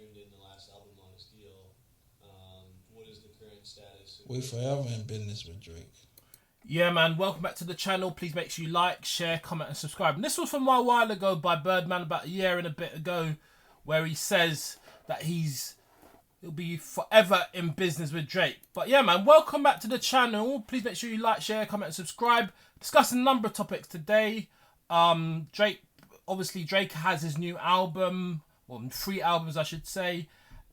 turned in the last album on his deal. What is the current status? We forever in business with Drake. Yeah, man. Welcome back to the channel. Please make sure you like, share, comment, and subscribe. And this was from a while ago by Birdman, about a year and a bit ago, where he says that he'll be forever in business with Drake. But yeah, man, welcome back to the channel. Please make sure you like, share, comment, and subscribe. Discussing a number of topics today. Drake has his new album, well, 3 albums, I should say.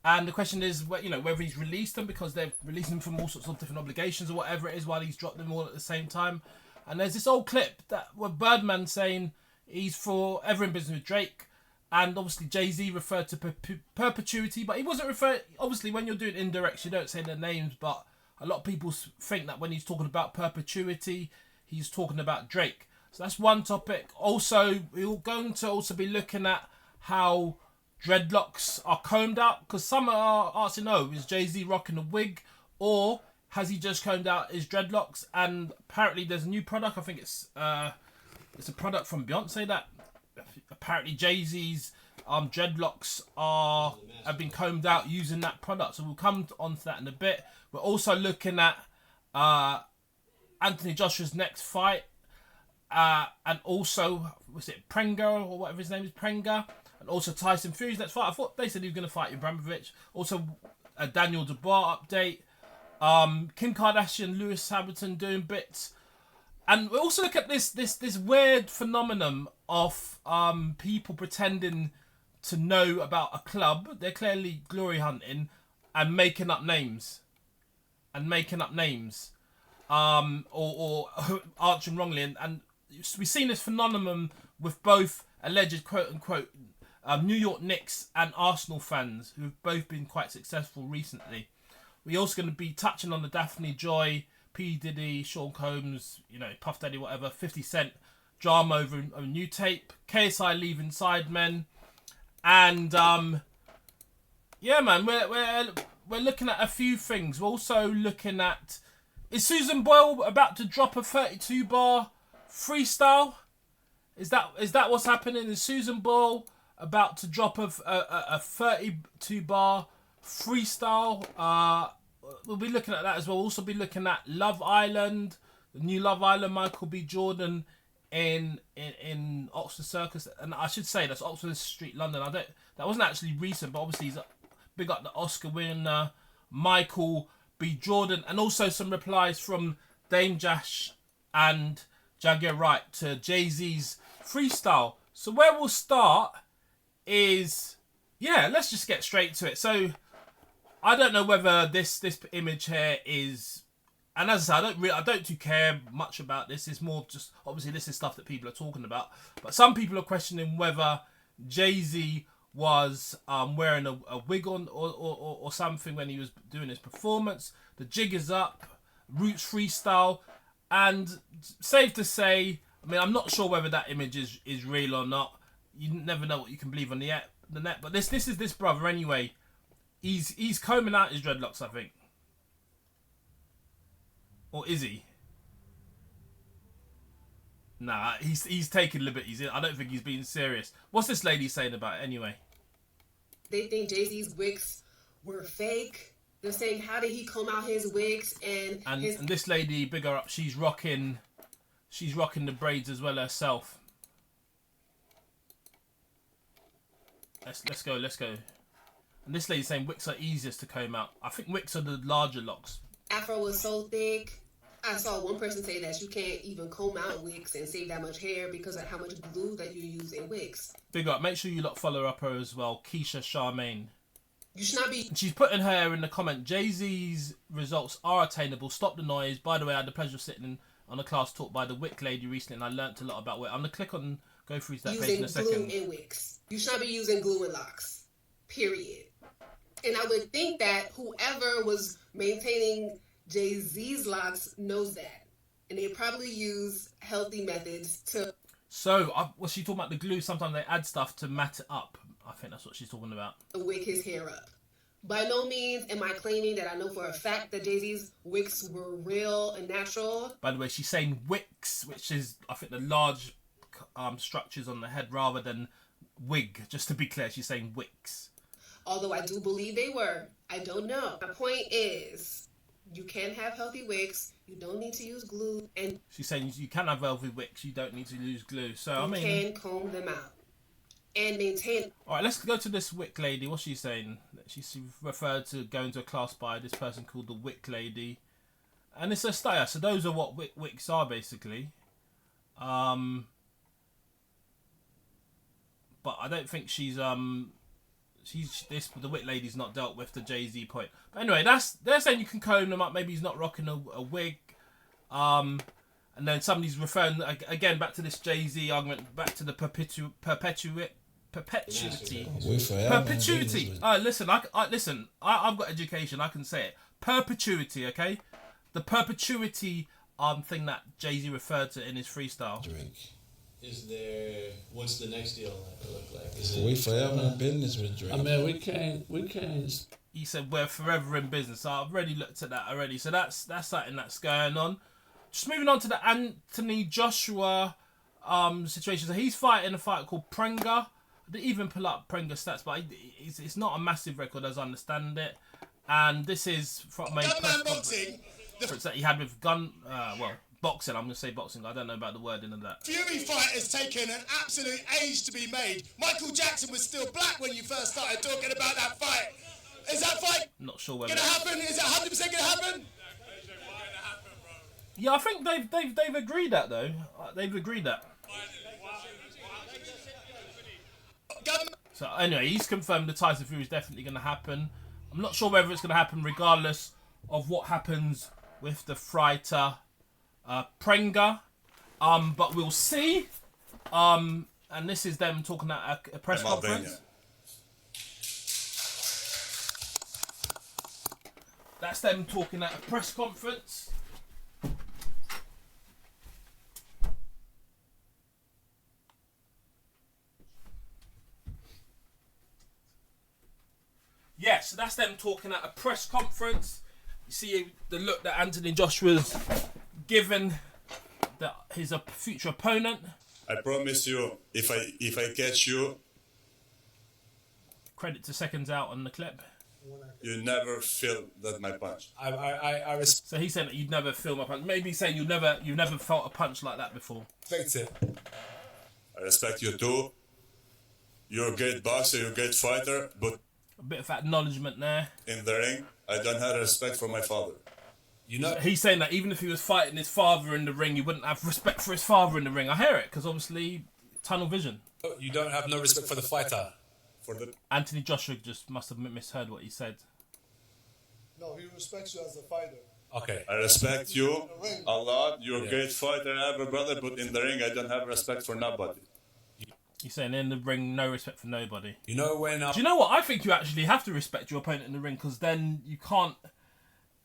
And the question is, whether he's released them, because they're releasing them from all sorts of different obligations or whatever it is, while he's dropped them all at the same time. And there's this old clip with Birdman saying he's forever in business with Drake. And obviously JayZ referred to perpetuity, but he wasn't referred. Obviously, when you're doing indirects, you don't say their names, but a lot of people think that when he's talking about perpetuity, he's talking about Drake. So that's one topic. Also, we're going to also be looking at how dreadlocks are combed out, because some are asking, is JayZ rocking a wig, or has he just combed out his dreadlocks? And apparently there's a new product. I think it's a product from Beyonce that apparently JayZ's dreadlocks have been combed out using that product. So we'll come on to that in a bit. We're also looking at Anthony Joshua's next fight, and also, was it Prenga or whatever his name is, Prenga? And also Tyson Fury's next fight. I thought they said he was going to fight Ibrahimovic. Also a Daniel Dubois update. Kim Kardashian, Lewis Hamilton doing bits. And we also look at this weird phenomenon of people pretending to know about a club. They're clearly glory hunting and making up names. Or answering wrongly. And we've seen this phenomenon with both alleged quote-unquote New York Knicks and Arsenal fans, who've both been quite successful recently. We're also going to be touching on the Daphne Joy, P. Diddy, Sean Combs, Puff Daddy, whatever, 50 Cent drama over a new tape, KSI leaving Sidemen, and yeah, man, we're looking at a few things. We're also looking at, is Susan Boyle about to drop a 32-bar freestyle? Is that what's happening? Is Susan Boyle about to drop a 32-bar freestyle? We'll be looking at that as well. We'll also be looking at Love Island, the new Love Island, Michael B. Jordan in Oxford Circus, and I should say that's Oxford Street, London. That wasn't actually recent, but obviously he's big up the Oscar winner Michael B. Jordan, and also some replies from Dame Dash and Jaguar Wright to JayZ's freestyle. So where we'll start is, let's just get straight to it. So I don't know whether this image here is, and as I said, I don't too care much about this. It's more just, obviously this is stuff that people are talking about, but some people are questioning whether JayZ was wearing a wig on or something when he was doing his performance. The jig is up, Roots freestyle, and safe to say, I'm not sure whether that image is real or not. You never know what you can believe on the net. But this is this brother anyway. He's combing out his dreadlocks, I think. Or is he? Nah, he's taking liberties. I don't think he's being serious. What's this lady saying about it anyway? They think JayZ's wigs were fake. They're saying, how did he comb out his wigs? And this lady, big her up, she's rocking the braids as well herself. Let's go. And this lady's saying wicks are easiest to comb out. I think wicks are the larger locks. Afro was so thick. I saw one person say that you can't even comb out wigs and save that much hair because of how much glue that you use in wigs. Big up. Make sure you follow up her as well. Keisha Charmaine. You should not be... She's putting her in the comment. JayZ's results are attainable. Stop the noise. By the way, I had the pleasure of sitting on a class taught by the wick lady recently, and I learnt a lot about wick. I'm going to click on, go through that page in a second. Using glue in wigs. You should not be using glue in locks. Period. And I would think that whoever was maintaining JayZ's locks knows that. And they probably use healthy methods to... So, was she talking about the glue? Sometimes they add stuff to mat it up. I think that's what she's talking about. Wick his hair up. By no means am I claiming that I know for a fact that JayZ's wigs were real and natural. By the way, she's saying wicks, which is, I think, the large structures on the head rather than wig. Just to be clear, she's saying wicks. although I do believe they were. I don't know. My point is, you can have healthy wicks. You don't need to use glue, and She's saying you can have velvet wicks. You don't need to use glue. So I you mean, can comb them out and maintain. all right, let's go to this wick lady. What's she saying? She's referred to going to a class by this person called the wick lady, and it's a style. So those are what wicks are basically. But I don't think she's the wick lady's not dealt with the JayZ point. But anyway, they're saying you can comb them up. Maybe he's not rocking a wig. And then somebody's referring again back to this JayZ argument, back to the perpetuity. We forever Perpetuity. Listen, I've got education. I can say it. Perpetuity. Okay, the perpetuity thing that JayZ referred to in his freestyle. Drake. What's the next deal look like? Is it We forever in business with Drake. I mean, we can't. He said we're forever in business. So I've already looked at that already. So that's something that's going on. Just moving on to the Anthony Joshua situation. So he's fighting a fight called Prenga. I didn't even pull up Prenga stats, but it's not a massive record as I understand it. And this is from a press conference that he had with boxing. I'm going to say boxing. I don't know about the wording of that. Fury fight has taken an absolute age to be made. Michael Jackson was still black when you first started talking about that fight. Is that fight Not sure whether going to happen? Is it 100% going to happen? Yeah, I think they've agreed that though. They've agreed that. So anyway, he's confirmed the Tyson Fury is definitely going to happen. I'm not sure whether it's going to happen regardless of what happens with the fighter Prenga. But we'll see. And this is them talking at a press conference. That's them talking at a press conference. Yes, that's them talking at a press conference. You see the look that Anthony Joshua's given his future opponent. I promise you, if I catch you, Credit to seconds out on the clip. you never feel that my punch. I respect So he's saying that you've never felt a punch. Maybe he's saying you've never felt a punch like that before. it. I respect you too. You're a great boxer, you're a great fighter, but A bit of acknowledgement there. in the ring, I don't have respect for my father. You know, He's saying that even if he was fighting his father in the ring, he wouldn't have respect for his father in the ring. I hear it, because obviously, tunnel vision. you don't have no respect for the fighter. For the Anthony Joshua just must have misheard what he said. No, he respects you as a fighter. Okay. I respect you a lot. You're a great fighter ever, brother, but in the ring, I don't have respect for nobody. He's saying in the ring, no respect for nobody. You know when Do you know what? I think you actually have to respect your opponent in the ring, because then you can't.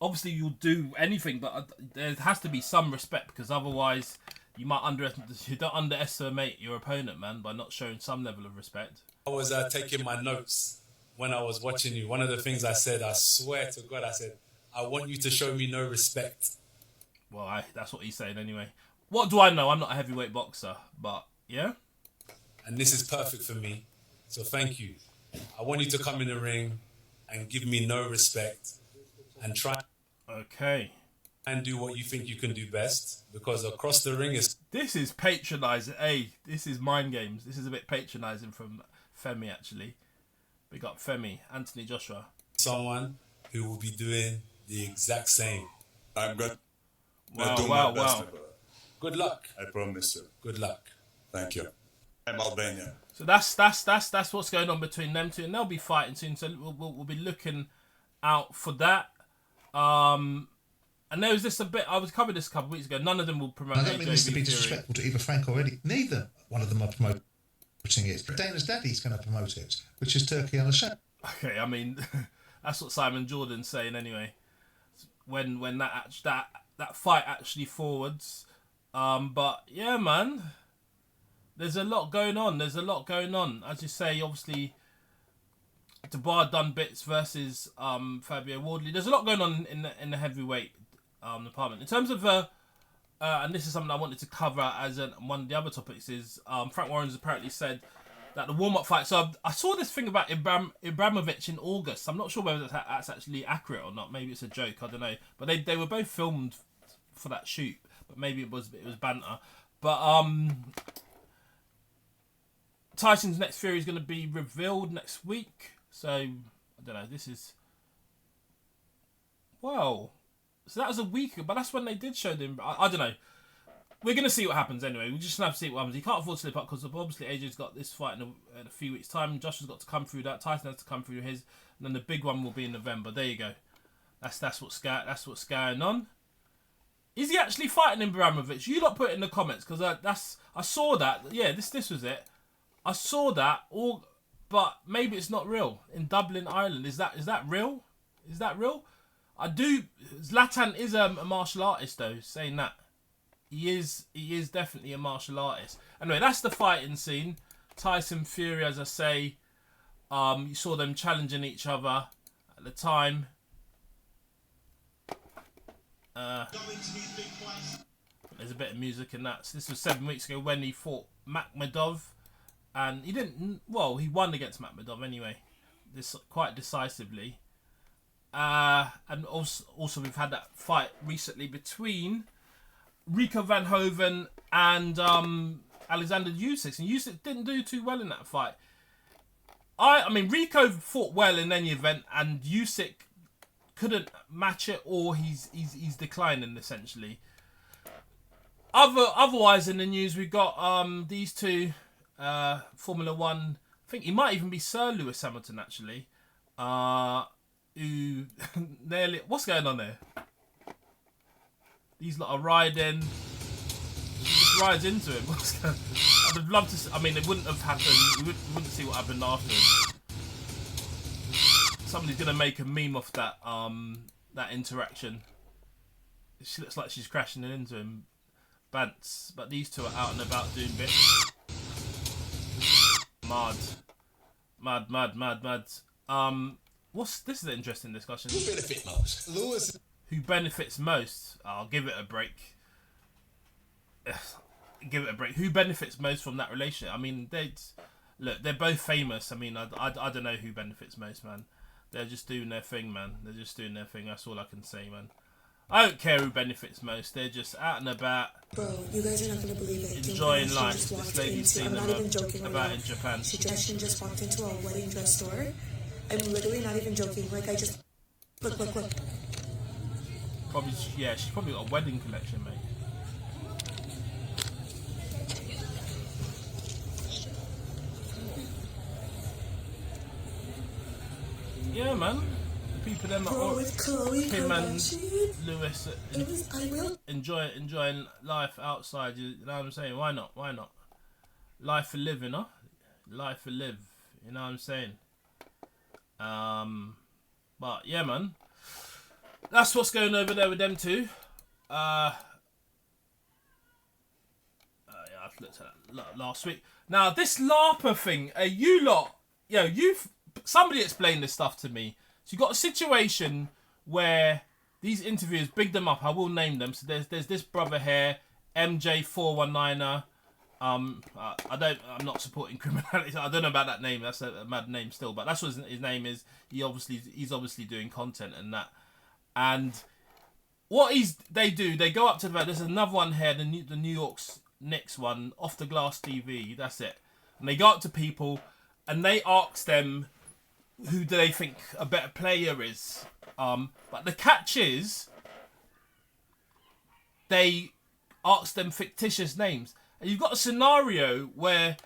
Obviously, you'll do anything, but there has to be some respect, because otherwise, you don't underestimate your opponent, man, by not showing some level of respect. I was taking my notes when I was watching you, one of the things I said, I swear to God, I said, I want you to show me no respect. Well, that's what he's saying anyway. What do I know? I'm not a heavyweight boxer, but yeah. And this is perfect for me. So thank you. I want you to come in the ring and give me no respect and try Okay. and do what you think you can do best, because across the ring is This is patronising. Hey, this is mind games. This is a bit patronising from Femi, actually. Big up Femi, Anthony Joshua. someone who will be doing the exact same. I'm going to Wow, do wow, my best, wow. my brother. Good luck. I promise you. Good luck. Thank you. I'm Albanian. So that's what's going on between them two, and they'll be fighting soon. So we'll be looking out for that. And there was this a bit. I was covered this a couple of weeks ago. None of them will promote. I don't mean this to be AJV Fury. disrespectful to either Frank or Eddie. Neither one of them are promoting it. Dana's daddy's going to promote it, which is Turkey on the show. Okay, I mean, that's what Simon Jordan's saying anyway. When that fight actually forwards, but yeah, man, there's a lot going on. As you say, obviously, Dubois done bits versus Fabio Wardley. There's a lot going on in the heavyweight department. In terms of and this is something I wanted to cover as one of the other topics is Frank Warren's apparently said that the warm-up fight. So I saw this thing about Ibrahimovic in August. I'm not sure whether that's actually accurate or not. Maybe it's a joke. I don't know. But they were both filmed for that shoot. But maybe it was banter. But Tyson's next Fury is going to be revealed next week. So I don't know. This is wow. So that was a week ago. But that's when they did show them. I don't know. We're going to see what happens anyway. We're just going to have to see what happens. He can't afford to slip up because obviously AJ's got this fight in a few weeks' time. Josh has got to come through that. Tyson has to come through his. And then the big one will be in November. There you go. That's what's going on. Is he actually fighting Ibrahimovic? You lot put it in the comments because I saw that. Yeah, this was it. I saw that. But maybe it's not real. In Dublin, Ireland. Is that real? Is that real? Zlatan is a martial artist though, saying that. He is definitely a martial artist. Anyway, that's the fighting scene. Tyson Fury, as I say, you saw them challenging each other at the time. There's a bit of music in that. So this was 7 weeks ago when he fought Makhmedov, and he didn't. Well, he won against Makhmedov anyway, quite decisively. And also we've had that fight recently between Rico Van Hoven and Alexander Usyk, and Usyk didn't do too well in that fight. I mean, Rico fought well in any event, and Usyk couldn't match it, or he's declining essentially. Otherwise, in the news, we've got these two Formula One. I think he might even be Sir Lewis Hamilton actually. Who nearly? What's going on there? These lot are riding. She just rides into him. I'd have loved to see, I mean, it wouldn't have happened. We wouldn't see what happened after. Somebody's going to make a meme off that that interaction. She looks like she's crashing into him. Bants. But these two are out and about doing bits. Mad. This is an interesting discussion. Who benefits most? Lewis. Who benefits most? I'll give it a break. Give it a break. Who benefits most from that relationship? I mean, they're both famous. I mean, I don't know who benefits most, man. They're just doing their thing, man. They're just doing their thing. That's all I can say, man. I don't care who benefits most. They're just out and about. Bro, you guys are not gonna believe it. Enjoying life. This lady's seen them about in Japan. She just walked into a wedding dress store. I'm literally not even joking. Like, I just look. Probably, yeah. She's probably got a wedding collection, mate. Yeah, man. The people them him and Lewis enjoying life outside. You know what I'm saying? Why not? Life for live, you know. Life for live. You know what I'm saying? But yeah, man. That's what's going over there with them two. Yeah, I've looked at that last week. Now this LARPer thing, you lot, somebody explain this stuff to me. So you got a situation where these interviewers big them up. I will name them. So there's this brother here, MJ419er. I'm not supporting criminality. I don't know about that name. That's a mad name still, but that's what his name is. He's obviously doing content and that. And what they go up to the. There's another one here, the New York's Knicks one, Off the Glass TV. That's it. And they go up to people and they ask them who do they think a better player is. But the catch is they ask them fictitious names. And you've got a scenario where,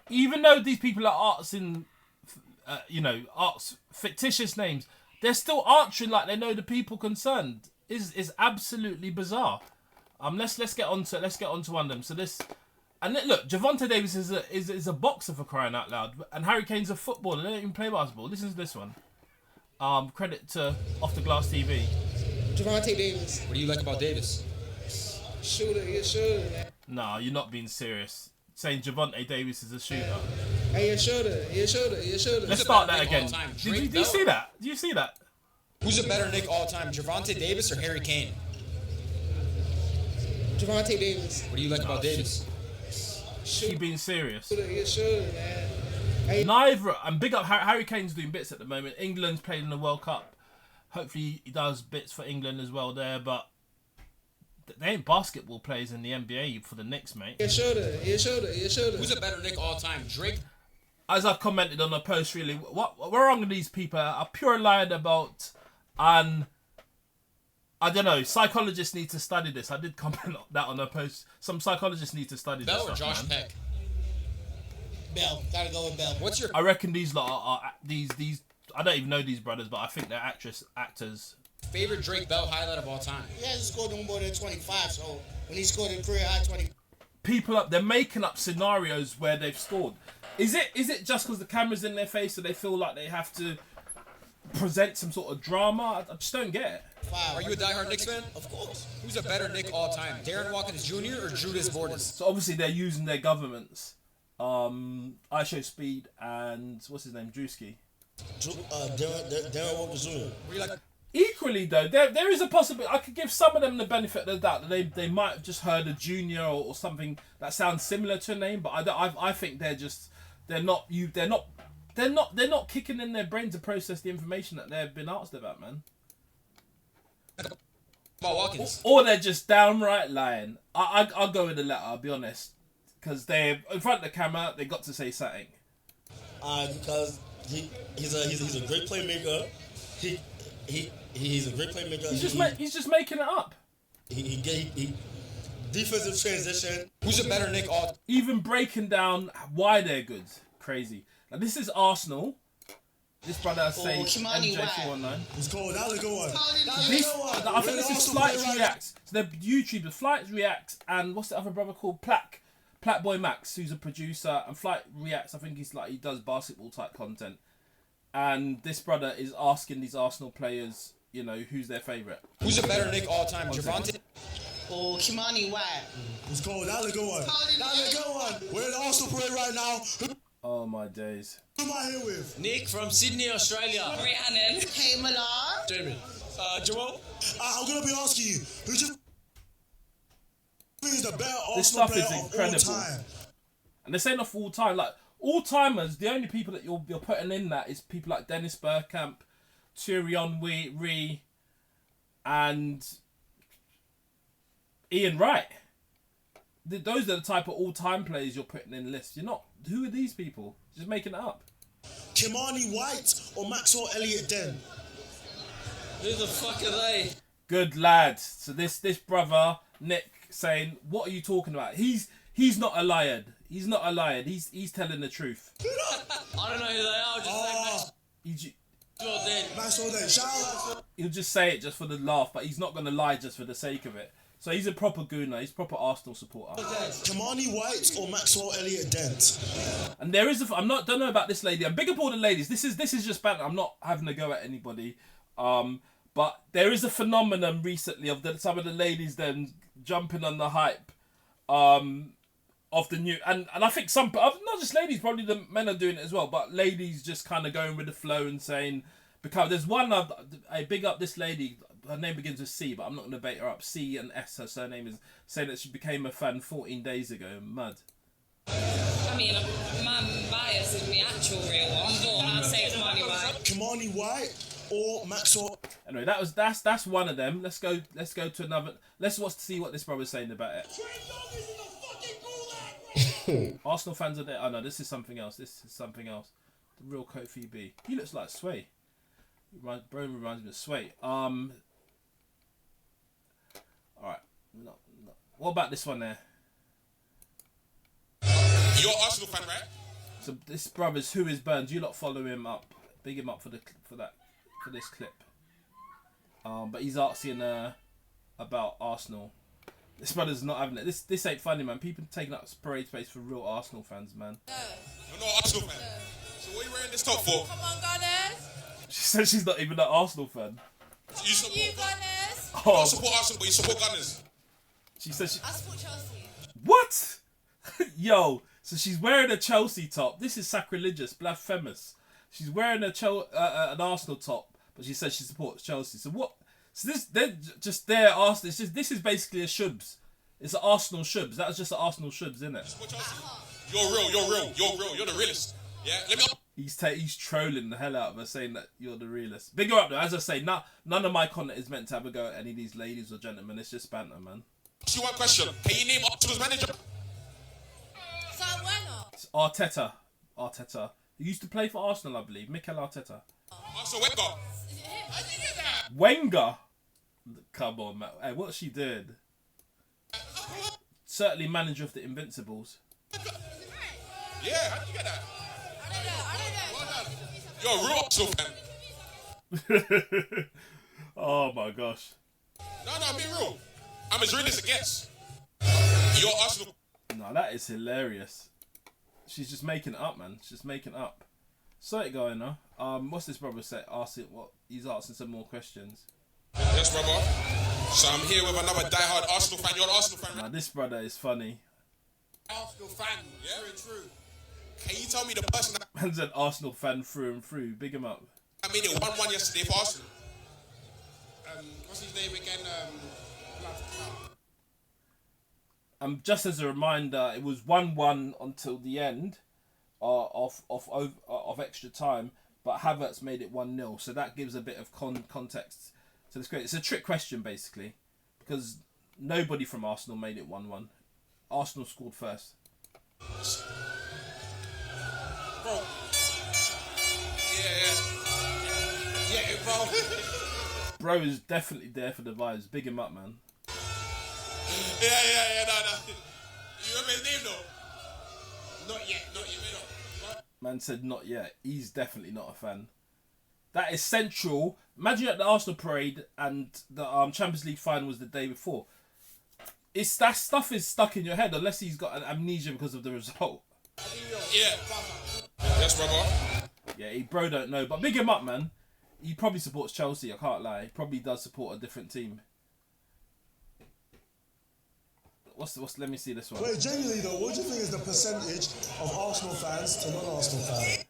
even though these people are asking, fictitious names, they're still answering like they know the people concerned. Is absolutely bizarre. Let's get on to one of them. So this, and look, Gervonta Davis is a boxer for crying out loud, and Harry Kane's a footballer. They don't even play basketball. Listen to this one. Credit to Off the Glass TV. Gervonta Davis. What do you like about Davis? Shooter, you're a shooter, man. Nah, you're not being serious. Saying Gervonta Davis is a shooter. Hey, you're a shooter. Let's start that again. Do you see that? Do you see that? Who's a better Knick all time, Gervonta Davis or Harry Kane? Gervonta Davis. What do you like about Davis? She being serious. You're a shooter, man. Neither, and big up Harry Kane's doing bits at the moment. England's playing in the World Cup. Hopefully he does bits for England as well there, but they ain't basketball players in the NBA for the Knicks, mate. Who's a better Knick all time, Drake? As I've commented on the post, really, what wrong with these people are pure lying about, and I don't know, psychologists need to study this. I did comment on that on the post. Some psychologists need to study this. Bell or Josh Peck? Bell. Gotta go with Bell. What's your... I reckon these lot are these. I don't even know these brothers, but I think they're actors. favorite Drake Bell highlight of all time? He hasn't scored no more than 25, so when he scored a career high 20. They're making up scenarios where they've scored. Is it just because the camera's in their face so they feel like they have to present some sort of drama? I just don't get it. Are you a diehard Knicks fan? Of course. Who's a better Knick all time, Darren Watkins Jr. or Judas Borders? So obviously they're using their governments. I Show Speed and what's his name, Drewski. Darren Watkins Jr. Equally though, there is a possibility. I could give some of them the benefit of the doubt that they might have just heard a junior or something that sounds similar to a name, but I think they're not kicking in their brain to process the information that they've been asked about, man. About Watkins. Or they're just downright lying. I'll go with the latter, I'll be honest. Because they're in front of the camera, they got to say something. Because he's a great playmaker. He's a great playmaker. He's just making it up. He defensive transition. Who's a better Knick all? Even breaking down why they're good. Crazy. Now this is Arsenal. This brother saying MJ419. It's cold. That was a good one. I think this is Flights Reacts. So they're YouTubers. Flights Reacts and what's the other brother called? Platt Boy Max, who's a producer, and Flight Reacts. I think he does basketball type content. And this brother is asking these Arsenal players, who's their favourite. Who's a better Knick all time, Javante? Oh, Kimani White. It's cold. That was a good one. That was a good one. We're in the Arsenal parade right now. Oh my days. Who am I here with? Nick from Sydney, Australia. Rhiannon. Hey, Milan. Jamie. Joel. I'm going to be asking you, who just is the better this Arsenal stuff player is incredible. of all time? And they're saying off all time. Like, all-timers, the only people that you're putting in that is people like Dennis Bergkamp, Tyrion Ree, and Ian Wright. Those are the type of all-time players you're putting in lists. You're not... Who are these people? Just making it up. Kimani White or Maxwell Elliott-Den? Who the fuck are they? Good lad. So this brother, Nick, saying, what are you talking about? He's not a liar. He's not a liar. He's telling the truth. I don't know who they are. Just Maxwell Den. Shout out. He'll just say it just for the laugh, but he's not going to lie just for the sake of it. So he's a proper gooner. He's a proper Arsenal supporter. Kimani White or Maxwell Elliott-Dent? And there is don't know about this lady. I'm big up all the ladies. This is just banter. I'm not having a go at anybody. But there is a phenomenon recently of some of the ladies then jumping on the hype of the new, and I think some, not just ladies, probably the men are doing it as well, but ladies just kind of going with the flow and saying, because there's one, I big up this lady, her name begins with C, but I'm not going to bait her up, C and S, her surname is, saying that she became a fan 14 days ago, mad. I mean, my bias is my actual real one, but I'll say Kimani White. Kimani White or Maxwell? Anyway, that's one of them. Let's go to another. Let's see what this brother's saying about it. Arsenal fans are there. Oh no, this is something else. The real Kofi B. He looks like Sway. Bro reminds me of Sway. Alright. No. What about this one there? You're an Arsenal fan, right? So this brother's Who Is Burns. You lot follow him up. Big him up for this clip. But he's asking about Arsenal. This brother's not having it. This ain't funny, man. People taking up parade space for real Arsenal fans, man. You're not an Arsenal fan. So what are you wearing this top for? Come on, Gunners. She says she's not even an Arsenal fan. You support Gunners. You don't support Arsenal, but you support Gunners. She says I support Chelsea. What? Yo, so she's wearing a Chelsea top. This is sacrilegious, blasphemous. She's wearing an Arsenal top, but she says she supports Chelsea. So what? So they're just there. Arsenal. This is basically a shubs. It's an Arsenal shubs. That was just an Arsenal shubs, isn't it? You're real. You're the realest. Yeah, let me. He's trolling the hell out of her, saying that you're the realest. Big her up though. As I say, none of my content is meant to have a go at any of these ladies or gentlemen. It's just banter, man. Ask you one question. Can you name Arsenal's manager? So Wenger. It's Arteta. Arteta. He used to play for Arsenal, I believe. Mikel Arteta. Arsene Wenger. How did you get that? Wenger. Come on, man. Hey, what's she doing? Certainly manager of the Invincibles. Yeah, how did you get that? Well done. You're a real Arsenal fan. Oh my gosh. No, be real. I'm as real as it gets. You're Arsenal. No, that is hilarious. She's just making it up, man. She's just making it up. So it going on. What's this brother say? He's asking some more questions. Yes, brother. So I'm here with another diehard Arsenal fan. You're an Arsenal fan, right? Nah, this brother is funny. Arsenal fan, yeah, true. Can you tell me the person that Man's an Arsenal fan through and through. Big him up. made it 1-1 yesterday for Arsenal? What's his name again? Just as a reminder, it was 1-1 until the end of extra time, but Havertz made it 1-0. So that gives a bit of context. So it's great. It's a trick question basically, because nobody from Arsenal made it 1-1. Arsenal scored first. Bro. Yeah, bro. Bro is definitely there for the vibes. Big him up, man. Yeah, no. You remember his name though? Not yet, no. Man said not yet. He's definitely not a fan. That is central. Imagine you're at the Arsenal parade and the Champions League final was the day before. That stuff is stuck in your head unless he's got an amnesia because of the result. Yeah. Yes, brother. Yeah, bro don't know. But big him up, man. He probably supports Chelsea, I can't lie. He probably does support a different team. Let me see this one. Wait, genuinely though, what do you think is the percentage of Arsenal fans to non-Arsenal fans?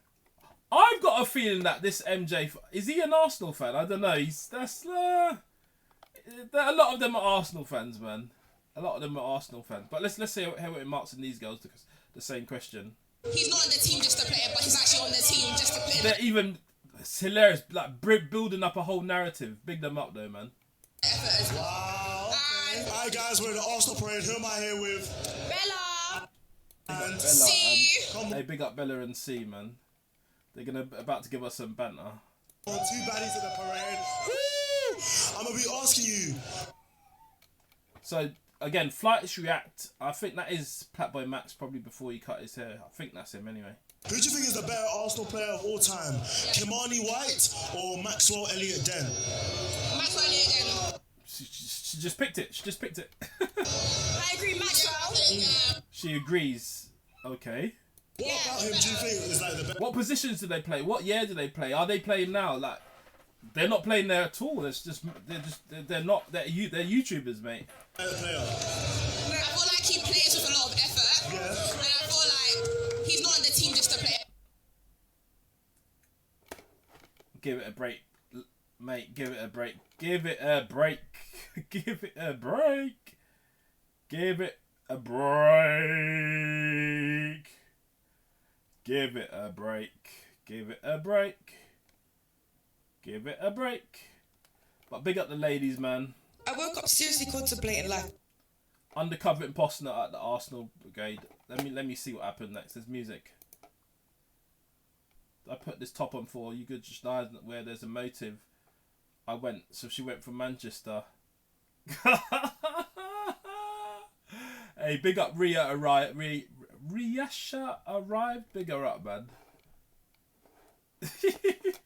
I've got a feeling that this MJ... Is he an Arsenal fan? I don't know. A lot of them are Arsenal fans, man. A lot of them are Arsenal fans. But let's see how it marks in these girls, because the same question. He's not on the team just to play it, but he's actually on the team just to play it. They're even... It's hilarious. Like, building up a whole narrative. Big them up, though, man. Wow. Alright guys, we're in the Arsenal parade. Who am I here with? Bella. And C. Hey, big up Bella and C, man. They're about to give us some banter. Two baddies in the parade. Woo! I'm gonna be asking you. So again, Flights React. I think that is Platboy Max probably before he cut his hair. I think that's him anyway. Who do you think is the better Arsenal player of all time? Kimani White or Maxwell Elliott-Den? Maxwell Elliott-Den. She just picked it. I agree, Maxwell. She agrees. Okay. What about him do you think is like the best? What positions do they play? What year do they play? Are they playing now? Like, they're not playing there at all. They're YouTubers, mate. I feel like he plays with a lot of effort. Yeah. And I feel like he's not on the team just to play. Give it a break, mate. Give it a break. Give it a break. Give it a break. Give it a break. Give it a break. Give it a break. Give it a break. But big up the ladies, man. I woke up seriously contemplating life. Undercover imposter at the Arsenal brigade. Let me see what happened next. There's music. I put this top on for you. Could just know where there's a motive. I went. So she went from Manchester. Hey, big up Rhea arrived. Riasha arrived. Big her up, man. It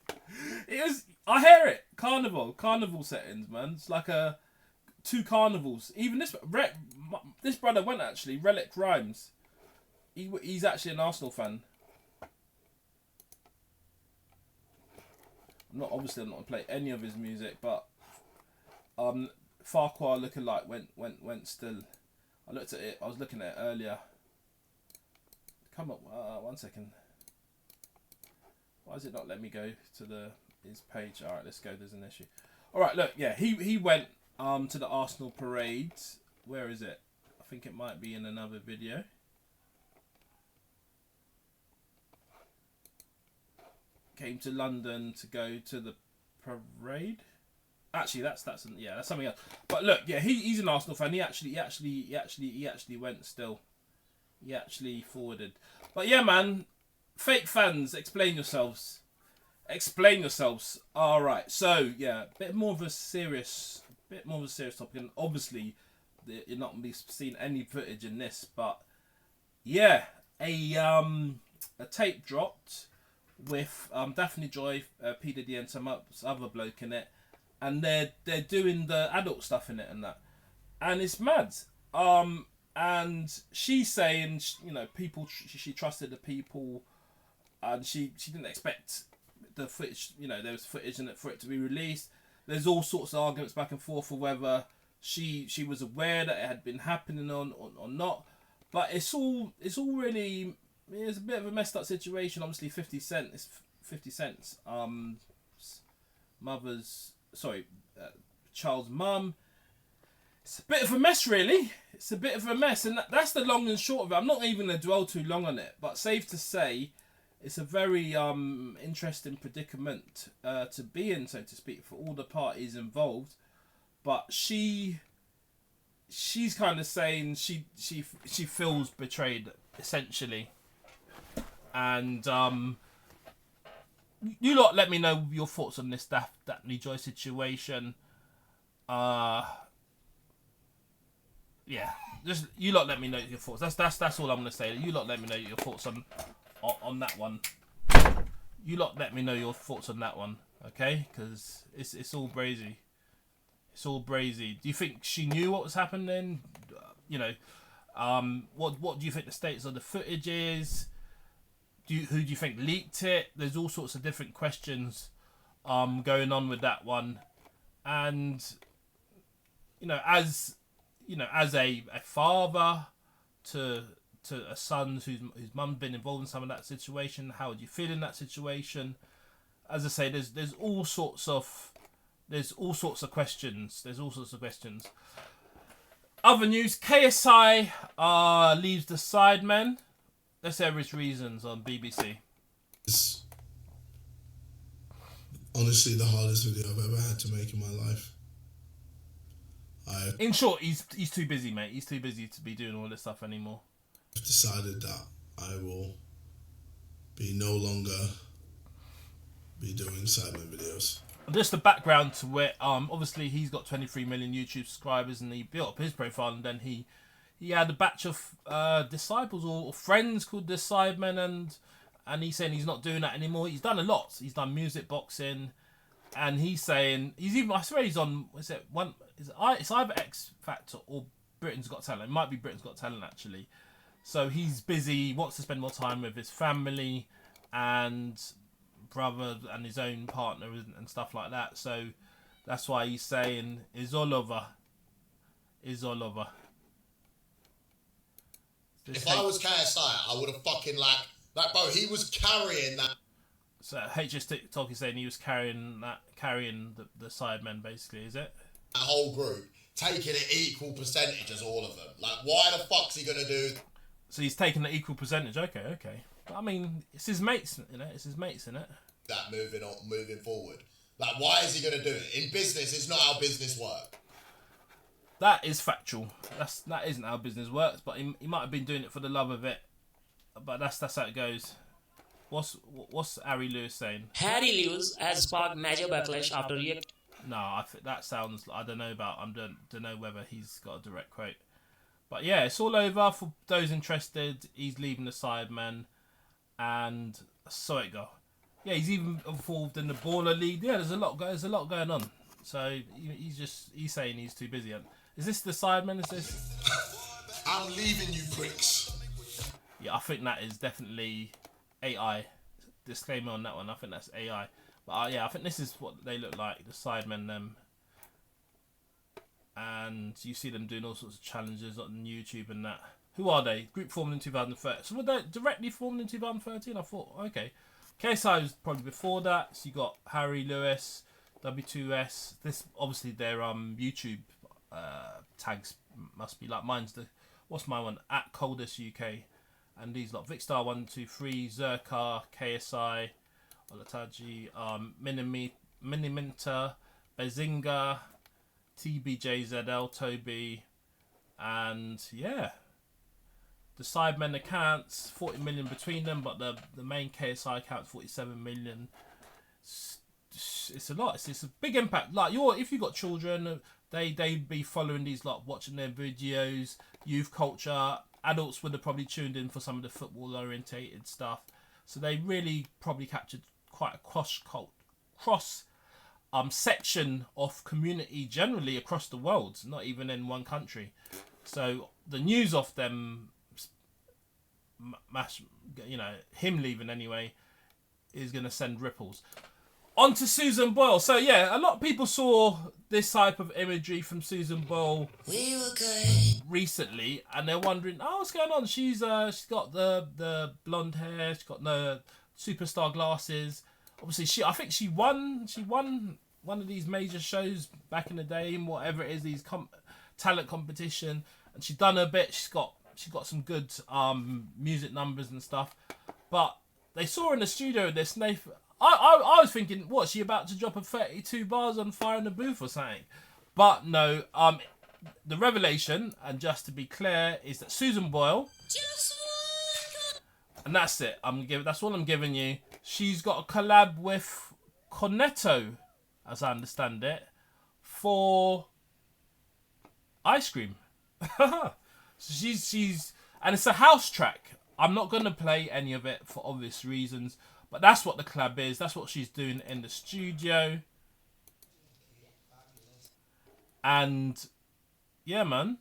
was. I hear it. Carnival settings, man. It's like two carnivals. Even this brother went actually. Relic Rhymes. He's actually an Arsenal fan. I'm not gonna play any of his music, but Farquhar lookalike went still. I looked at it. I was looking at it earlier. Come up, 1 second. Why does it not let me go to his page? All right, let's go. There's an issue. All right, look, yeah, he went to the Arsenal parade. Where is it? I think it might be in another video. came to London to go to the parade. Actually, that's something else. But look, yeah, he's an Arsenal fan. He actually went still. He actually forwarded. But yeah, man, fake fans, explain yourselves. Explain yourselves. All right. So yeah, a bit more of a serious topic, and obviously you're not going to be seeing any footage in this, but yeah, a tape dropped with Daphne Joy, P Diddy, and some other bloke in it, and they're doing the adult stuff in it and that, and it's mad. And she's saying, you know, people, she trusted the people, and she didn't expect the footage, you know, there was footage in it for it to be released. There's all sorts of arguments back and forth for whether she was aware that it had been happening or not. But it's all really, it's a bit of a messed up situation. Obviously 50 Cent's child's mum. It's a bit of a mess, really. It's a bit of a mess, and that's the long and short of it. I'm not even going to dwell too long on it, but safe to say, it's a very interesting predicament to be in, so to speak, for all the parties involved. But she's kind of saying she feels betrayed, essentially. And you lot, let me know your thoughts on this Daphne Joy situation. Yeah, just you lot let me know your thoughts. That's all I'm gonna say. You lot let me know your thoughts on that one. You lot let me know your thoughts on that one, okay? Because it's all brazy. It's all brazy. Do you think she knew what was happening? You know, what do you think the status of the footage is? Who do you think leaked it? There's all sorts of different questions going on with that one, and you know, as a father to a son whose mum's been involved in some of that situation, how would you feel in that situation? As I say, there's all sorts of questions. Other news: KSI leaves the Sidemen. Let's hear his reasons on BBC. It's honestly the hardest video I've ever had to make in my life. In short, he's too busy, mate. He's too busy to be doing all this stuff anymore. I've decided that I will no longer be doing Sidemen videos. Just the background to it. Obviously he's got 23 million YouTube subscribers, and he built up his profile, and then he had a batch of disciples or friends called the Sidemen, and he's saying he's not doing that anymore. He's done a lot. He's done music boxing. And he's saying I swear he's on. It's either X Factor or Britain's Got Talent. It might be Britain's Got Talent actually. So he's busy. Wants to spend more time with his family and brother and his own partner and stuff like that. So that's why he's saying it's all over. It's all over. If I was KSI, I would have fucking like bro. He was carrying that. So HS TikTok is saying he was carrying the Sidemen, basically, is it? That whole group, taking an equal percentage as all of them. Like, why the fuck's he gonna do? So he's taking an equal percentage. Okay. But, I mean, it's his mates, you know. It's his mates, isn't it? That moving forward. Like, why is he gonna do it? In business, it's not how business works. That is factual. That isn't how business works. But he might have been doing it for the love of it. But that's how it goes. What's Harry Lewis saying? Harry Lewis has sparked major backlash after react. No, I think that sounds. I don't know whether he's got a direct quote. But yeah, it's all over for those interested. He's leaving the Sidemen, and so it go. Yeah, he's even involved in the Baller League. Yeah, there's a lot going on. So he's saying he's too busy. Is this the Sidemen? Is this? I'm leaving you pricks. Yeah, I think that is definitely AI. Disclaimer on that one. I think that's AI. But yeah, I think this is what they look like. The Sidemen, them. And you see them doing all sorts of challenges on YouTube and that. Who are they? Group formed in 2013. So were they directly formed in 2013? I thought, okay. KSI was probably before that. So you got Harry Lewis, W2S. This obviously their YouTube tags must be like mine's the. What's my one? @ColdestUK. And these lot, Vicstar123, Zerkar, KSI, Olataji, Miniminter, Bezinga, TBJZL, Toby, and yeah. The Sidemen accounts 40 million between them, but the main KSI account 47 million. It's a lot. It's a big impact. Like if you got children, they'd be following these, like watching their videos. Youth culture. Adults would have probably tuned in for some of the football orientated stuff. So they really probably captured quite a cross section of community generally across the world, not even in one country. So the news of them, him leaving anyway, is going to send ripples. On to Susan Boyle. So yeah, a lot of people saw this type of imagery from Susan Boyle recently, and they're wondering, oh, what's going on? She's got the blonde hair, she's got the superstar glasses. Obviously, I think she won one of these major shows back in the day, whatever it is, these talent competition, and she done her bit. She got some good music numbers and stuff, but they saw her in the studio with this Nathan. I was thinking, what, she about to drop a 32 bars on Fire in the Booth or something? But no, the revelation, and just to be clear, is that Susan Boyle, and that's it. That's all I'm giving you. She's got a collab with Cornetto, as I understand it, for ice cream. So she's and it's a house track. I'm not gonna play any of it for obvious reasons. But that's what the collab is. That's what she's doing in the studio. And yeah, man.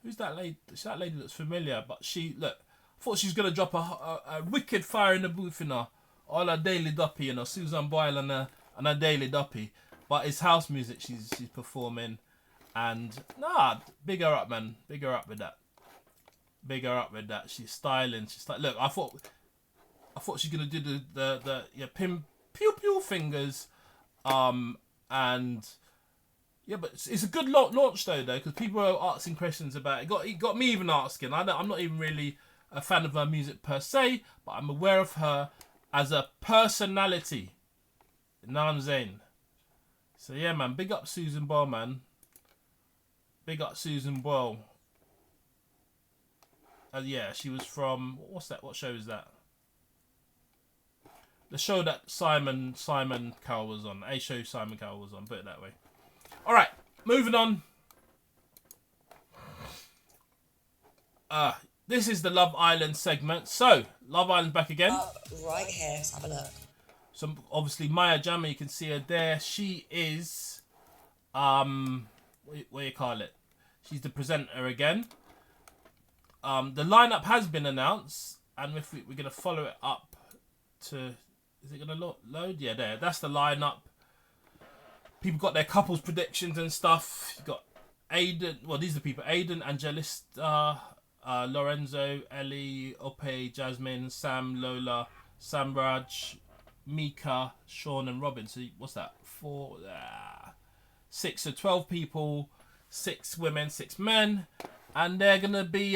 Who's that lady? That lady looks familiar. But I thought she was gonna drop a wicked Fire in the Booth in her, all her daily duppy, Susan Boyle and her daily duppy. But it's house music she's performing, and big her up, man. Big her up with that. Big her up with that. She's styling. She's like, look, I thought she's gonna do the pim pew pew fingers, and yeah, but it's a good launch though, because people are asking questions about it. It got me even asking. I'm not even really a fan of her music per se, but I'm aware of her as a personality. You know what I'm saying? So yeah, man, big up Susan Boyle, man. Big up Susan Boyle. Yeah, she was from what's that? What show is that? The show that Simon Cowell was on. A show Simon Cowell was on, put it that way. Alright, moving on. This is the Love Island segment. So, Love Island back again. Right here, let's have a look. So obviously Maya Jama, you can see her there. She is, what do you call it? She's the presenter again. The lineup has been announced, and if we're gonna follow it up to, is it gonna load? Yeah, there. That's the lineup. People got their couples predictions and stuff. You got Aiden. Well, these are the people: Aiden, Angelista, Lorenzo, Ellie, Ope, Jasmine, Sam, Lola, Samraj, Mika, Sean, and Robin. So what's that? 4, 6. So 12 people, 6 women, 6 men, and they're gonna be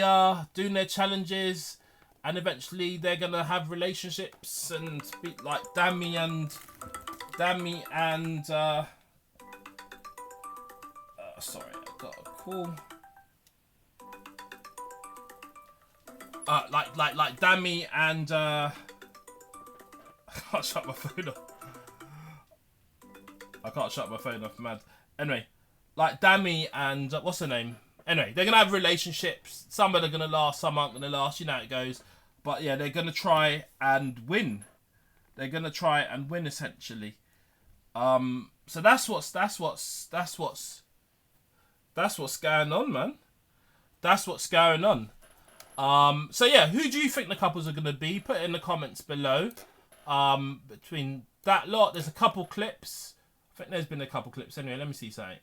doing their challenges, and eventually they're gonna have relationships and be like Dami and sorry, I got a call. Like Dami and I can't shut my phone off. I can't shut my phone off, mad. Anyway, like Dami and what's her name? Anyway, they're gonna have relationships. Some are gonna last, some aren't gonna last. You know how it goes. But yeah, they're gonna try and win. They're gonna try and win essentially. So that's what's going on, man. That's what's going on. So yeah, who do you think the couples are gonna be? Put it in the comments below. Between that lot, there's a couple clips. I think there's been a couple clips. Anyway, let me see something.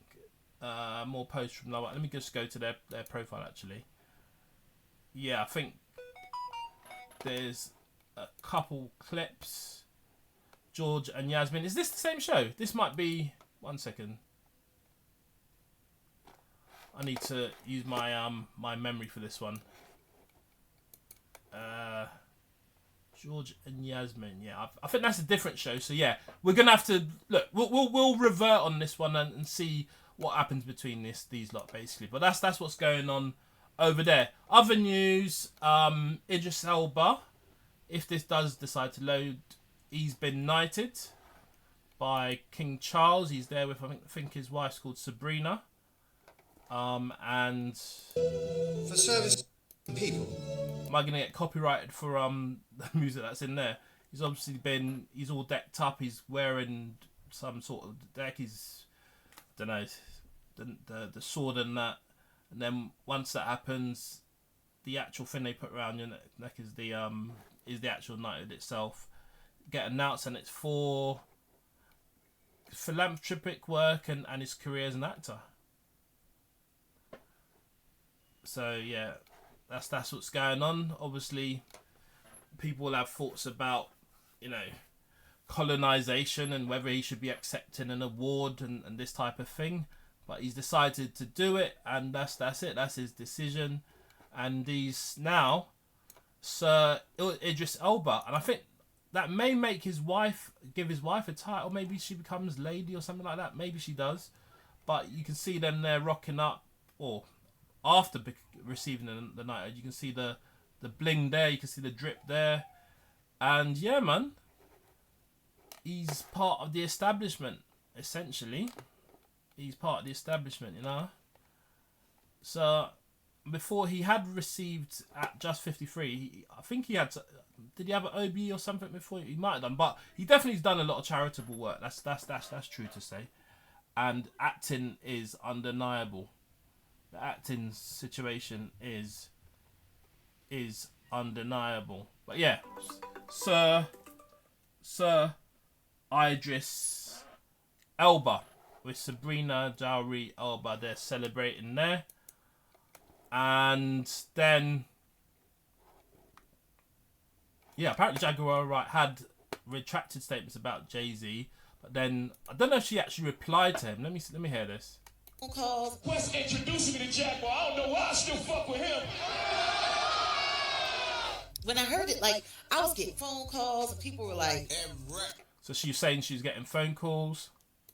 More posts from Love. Let me just go to their profile actually. Yeah, I think there's a couple clips. George and Yasmin. Is this the same show? This might be. 1 second. I need to use my my memory for this one. George and Yasmin. Yeah, I think that's a different show. So yeah, we're gonna have to look. We'll revert on this one and see what happens between these lot basically. But that's what's going on over there. Other news: Idris Elba, if this does decide to load, he's been knighted by King Charles. He's there with I think his wife's called Sabrina. And for service people. Am I gonna get copyrighted for the music that's in there? He's obviously he's all decked up. He's wearing some sort of deck. He's I don't know the sword and that. And then once that happens, the actual thing they put around your neck is the actual knighthood itself. Get announced, and it's for philanthropic work and his career as an actor. So yeah, that's what's going on. Obviously, people will have thoughts about, colonization and whether he should be accepting an award and this type of thing. But he's decided to do it, and that's it. That's his decision, and he's now Sir Idris Elba, and I think that may make give his wife a title. Maybe she becomes lady or something like that. Maybe she does, but you can see them there rocking up, or after receiving the knighthood, you can see the bling there, you can see the drip there, and yeah, man, he's part of the establishment. Essentially, he's part of the establishment, So before he had received at just 53, I think he had. Did he have an OBE or something before? He might have done, but he definitely has done a lot of charitable work. That's true to say, and acting is undeniable. The acting situation is undeniable. But yeah, Sir Idris Elba with Sabrina Jaguar Elba. They're celebrating there, and then yeah, apparently Jaguar Wright had retracted statements about JayZ, but then I don't know if she actually replied to him. Let me hear this. Calls. West introducing me to Jaguar. I don't know why I still fuck with him. When I heard it, I was getting phone calls and people were like, so she was saying she was getting phone calls.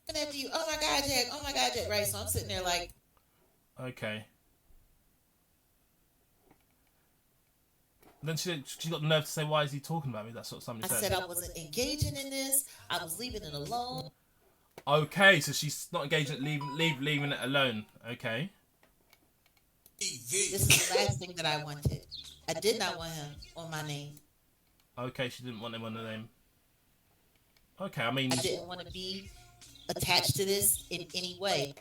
After you, oh my God, Jack, oh my God, Jack, right? So I'm sitting there like, okay. Then she got the nerve to say, "Why is he talking about me?" That's what somebody said. I said I wasn't engaging in this. I was leaving it alone. Okay, so she's not engaged, leaving it alone. Okay. This is the last thing that I wanted. I did not want him on my name. Okay, she didn't want him on the name. Okay, I mean, I didn't want to be attached to this in any way.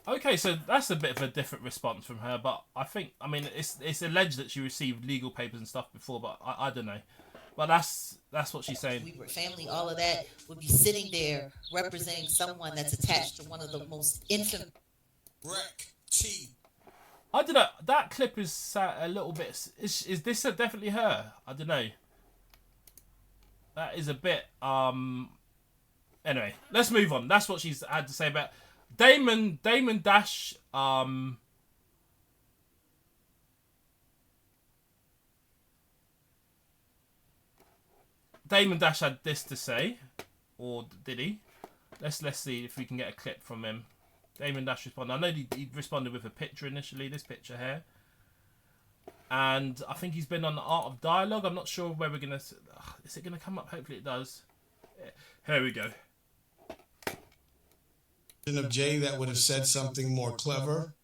Okay, so that's a bit of a different response from her, but I mean, it's alleged that she received legal papers and stuff before, but I don't know. But that's what she's saying. We were family, all of that would be sitting there representing someone that's attached to one of the most infamous. I don't know. That clip is a little bit. Is this definitely her? I don't know. That is a bit. Anyway, let's move on. That's what she's had to say about Damon Dash. Damon Dash had this to say, or did he? Let's see if we can get a clip from him. Damon Dash responded. I know he responded with a picture initially, this picture here. And I think he's been on the Art of Dialogue. I'm not sure where we're going to... Is it going to come up? Hopefully it does. Here we go. Of Jay that would have said something more clever.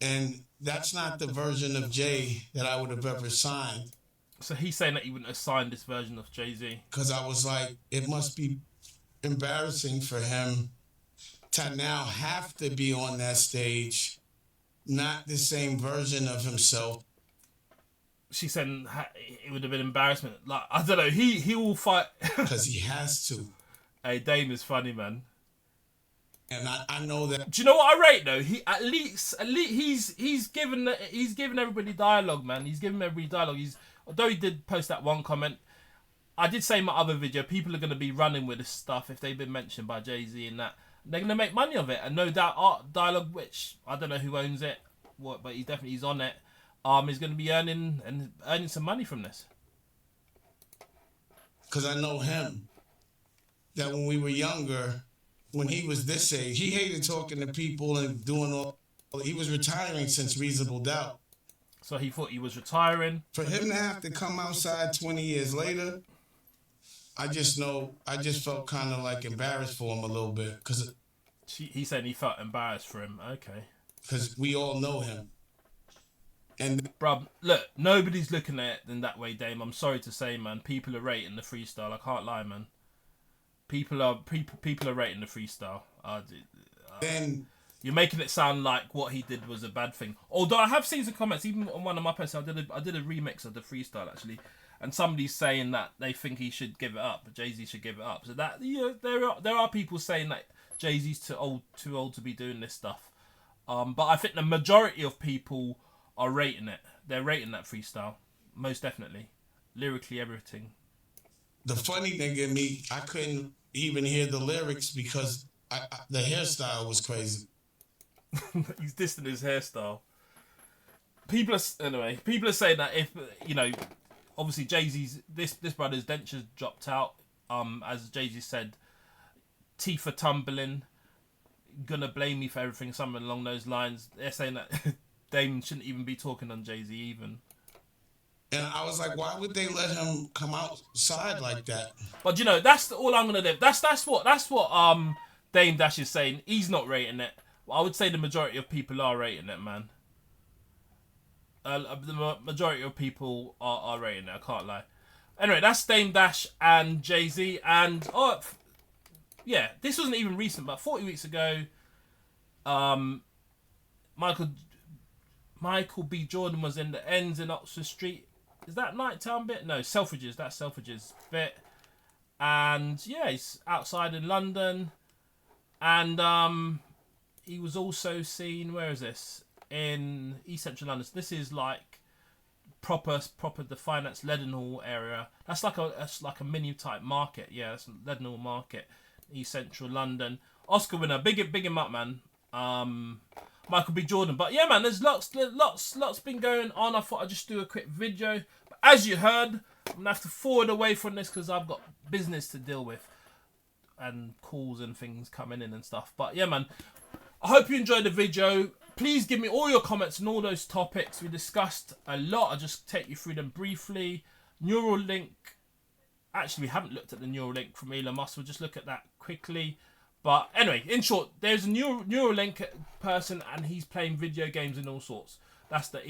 And that's not the version of Jay that I would have ever signed. So he's saying that he wouldn't have signed this version of JayZ. Because I was like, it must be embarrassing for him to now have to be on that stage, not the same version of himself. She said it would have been embarrassment. Like, I don't know, he will fight. Because he has to. Hey, Dame is funny, man. And I know that. Do you know what I rate though? He at least he's given everybody dialogue, man. He's given everybody dialogue. Although he did post that one comment, I did say in my other video, people are going to be running with this stuff if they've been mentioned by JayZ and that. They're going to make money of it, and no doubt Art Dialogue, which I don't know who owns it, but he's on it. Is going to be earning some money from this. because I know him, that when we were younger, when he was this age, he hated talking to people and doing all. He was retiring since Reasonable Doubt. So he thought he was retiring. For him to have to come outside 20 years later, I just felt kind of like embarrassed for him a little bit. Cause he said he felt embarrassed for him. Okay. Because we all know him. And bruv, look, nobody's looking at it in that way, Dame. I'm sorry to say, man. People are rating the freestyle. I can't lie, man. People are rating the freestyle. Then you're making it sound like what he did was a bad thing. Although I have seen some comments, even on one of my posts, I did a remix of the freestyle actually, and somebody's saying that they think he should give it up, JayZ should give it up. So that there are people saying that JayZ's too old to be doing this stuff. But I think the majority of people are rating it. They're rating that freestyle, most definitely, lyrically, everything. The funny thing in me, I couldn't even hear the lyrics because the hairstyle was crazy. He's dissing his hairstyle. People are saying that if obviously JayZ's this brother's dentures dropped out. As JayZ said, teeth are tumbling. Gonna blame me for everything. Something along those lines. They're saying that Dame shouldn't even be talking on JayZ even. And I was like, why would they let him come outside like that? But that's all I'm gonna do. That's what Dame Dash is saying. He's not rating it. I would say the majority of people are rating it, man. The majority of people are rating it. I can't lie. Anyway, that's Dame Dash and JayZ, and yeah, this wasn't even recent, but 40 weeks ago, Michael B. Jordan was in the ends in Oxford Street. Is that Nighttown bit? No, Selfridges. That's Selfridges bit. And yeah, he's outside in London, and he was also seen. Where is this? In East Central London. So this is like proper the finance Leadenhall area. That's like a mini type market. Yeah, that's Leadenhall Market, East Central London. Oscar winner, big him up, man. Michael B. Jordan. But yeah, man, there's lots been going on. I thought I'd just do a quick video. But as you heard, I'm gonna have to forward away from this because I've got business to deal with and calls and things coming in and stuff. But yeah, man, I hope you enjoyed the video. Please give me all your comments on all those topics. We discussed a lot. I'll just take you through them briefly. Neuralink. Actually, we haven't looked at the Neuralink from Elon Musk. We'll just look at that quickly. But anyway, in short, there's a Neuralink person and he's playing video games and all sorts. That's the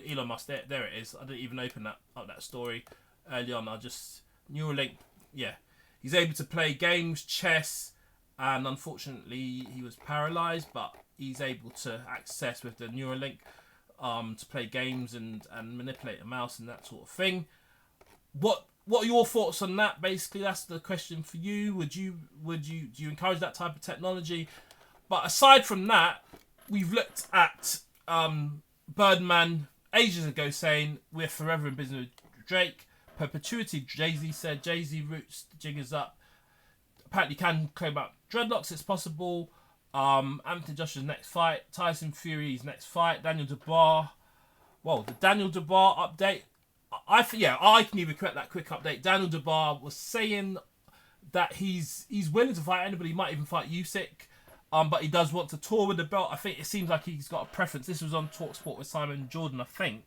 Elon Musk. There it is. I didn't even open that story early on. Neuralink, yeah. He's able to play games, chess, and unfortunately he was paralyzed, but he's able to access with the Neuralink to play games and manipulate a mouse and that sort of thing. What are your thoughts on that? Basically, that's the question for you. Do you encourage that type of technology? But aside from that, we've looked at Birdman ages ago saying we're forever in business with Drake. Perpetuity, JayZ said. JayZ roots jiggers up. Apparently can claim out dreadlocks. It's possible. Anthony Joshua's next fight. Tyson Fury's next fight. Daniel Dubois. Well, the Daniel Dubois update. I can even correct that quick update. Daniel Dubois was saying that he's willing to fight anybody. He might even fight Usyk. But he does want to tour with the belt. I think it seems like he's got a preference. This was on TalkSport with Simon Jordan, I think.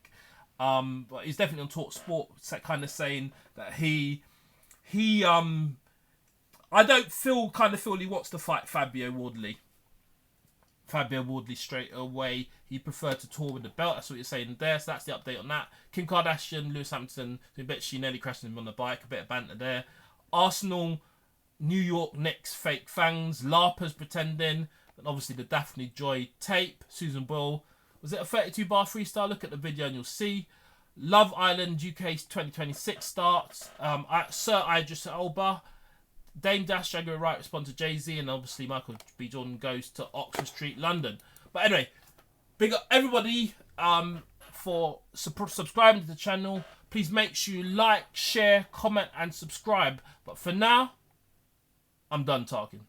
But he's definitely on TalkSport, kind of saying that he I don't feel he wants to fight Fabio Wardley straight away. He preferred to tour with the belt. That's what you're saying there. So that's the update on that. Kim Kardashian, Lewis Hamilton, I bet she nearly crashed him on the bike. A bit of banter there. Arsenal, New York Knicks, fake fangs. Larpers pretending. And obviously the Daphne Joy tape. Susan Boyle. Was it a 32-bar freestyle? Look at the video and you'll see. Love Island UK 2026 starts. Sir Idris Elba. Dame Dash, Jaguar Wright respond to JayZ, and obviously Michael B. Jordan goes to Oxford Street, London. But anyway, big up everybody for subscribing to the channel. Please make sure you like, share, comment, and subscribe. But for now, I'm done talking.